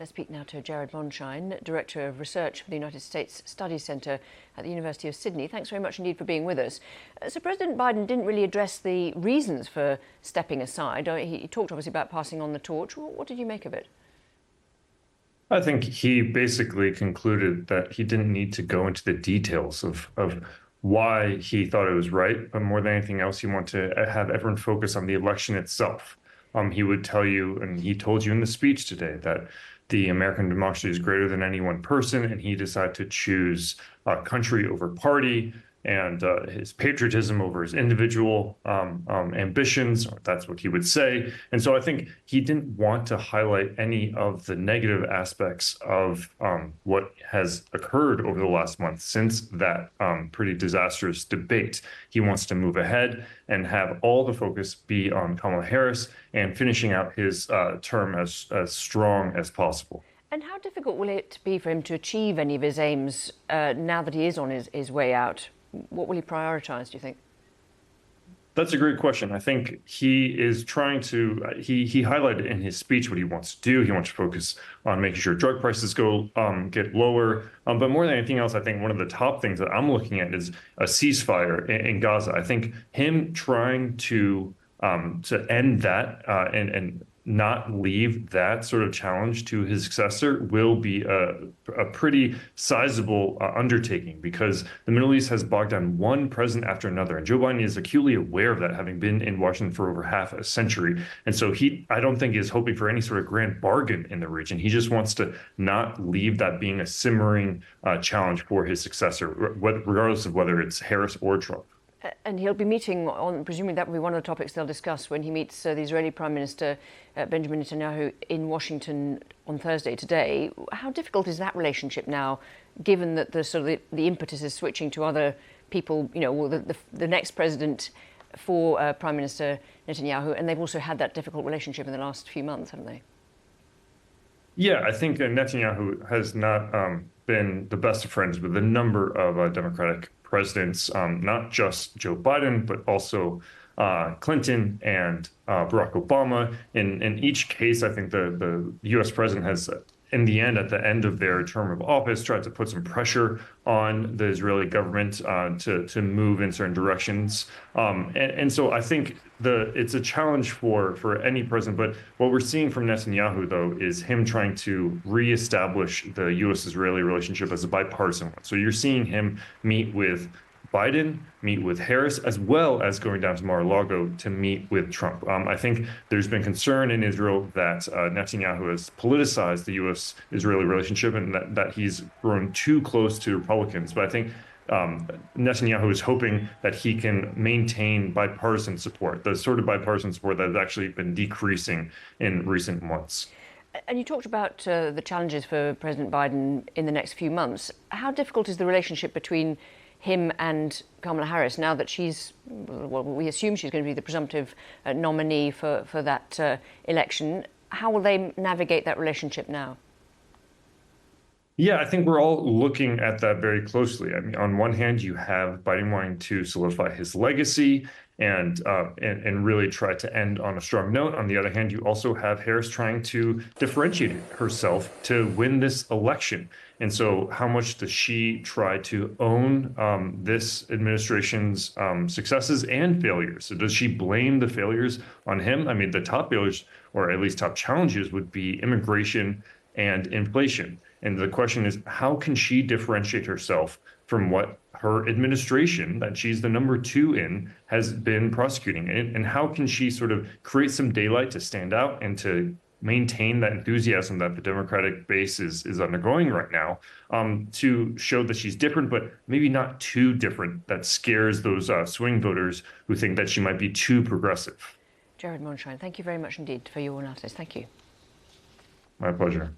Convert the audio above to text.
Let's speak now to Jared Mondschein, Director of Research for the United States Studies Centre at the University of Sydney. Thanks very much indeed for being with us. So President Biden didn't really address the reasons for stepping aside. He talked obviously about passing on the torch. What did you make of it? I think he basically concluded that he didn't need to go into the details of why he thought it was right, but more than anything else, he wanted to have everyone focus on the election itself. He would tell you, and he told you in the speech today, that the American democracy is greater than any one person, and he decided to choose country over party and his patriotism over his individual ambitions. That's what he would say. And so I think he didn't want to highlight any of the negative aspects of what has occurred over the last month since that pretty disastrous debate. He wants to move ahead and have all the focus be on Kamala Harris and finishing out his term as strong as possible. And how difficult will it be for him to achieve any of his aims now that he is on his way out? What will he prioritise, do you think? That's a great question. I think he is trying to, he highlighted in his speech what he wants to do. He wants to focus on making sure drug prices get lower. But more than anything else, I think one of the top things that I'm looking at is a ceasefire in Gaza. I think him trying to end that and not leave that sort of challenge to his successor will be a pretty sizable undertaking, because the Middle East has bogged down one president after another. And Joe Biden is acutely aware of that, having been in Washington for over half a century. And so I don't think is hoping for any sort of grand bargain in the region. He just wants to not leave that being a simmering challenge for his successor, regardless of whether it's Harris or Trump. And he'll be meeting on, presumably that will be one of the topics they'll discuss when he meets the Israeli Prime Minister Benjamin Netanyahu in Washington on Thursday today. How difficult is that relationship now, given that the impetus is switching to other people, the next president for Prime Minister Netanyahu, and they've also had that difficult relationship in the last few months, haven't they? Yeah, I think Netanyahu has not been the best of friends with a number of Democratic presidents, not just Joe Biden, but also Clinton and Barack Obama. In each case, I think the U.S. president has, in the end, at the end of their term of office, tried to put some pressure on the Israeli government to move in certain directions. And so I think it's a challenge for any president. But what we're seeing from Netanyahu, though, is him trying to reestablish the U.S.-Israeli relationship as a bipartisan one. So you're seeing him meet with Biden, meet with Harris, as well as going down to Mar-a-Lago to meet with Trump. I think there's been concern in Israel that Netanyahu has politicized the U.S.-Israeli relationship and that he's grown too close to Republicans. But I think Netanyahu is hoping that he can maintain bipartisan support, the sort of bipartisan support that has actually been decreasing in recent months. And you talked about the challenges for President Biden in the next few months. How difficult is the relationship between him and Kamala Harris now that we assume she's going to be the presumptive nominee for that election? How will they navigate that relationship now? Yeah, I think we're all looking at that very closely. I mean, on one hand, you have Biden wanting to solidify his legacy and really try to end on a strong note. On the other hand, you also have Harris trying to differentiate herself to win this election. And so how much does she try to own this administration's successes and failures? So does she blame the failures on him? I mean, the top failures, or at least top challenges, would be immigration and inflation. And the question is, how can she differentiate herself from what her administration, that she's the number 2 in, has been prosecuting? And how can she sort of create some daylight to stand out and to maintain that enthusiasm that the Democratic base is undergoing right now, to show that she's different, but maybe not too different, that scares those swing voters who think that she might be too progressive? Jared Mondschein, thank you very much indeed for your analysis. Thank you. My pleasure.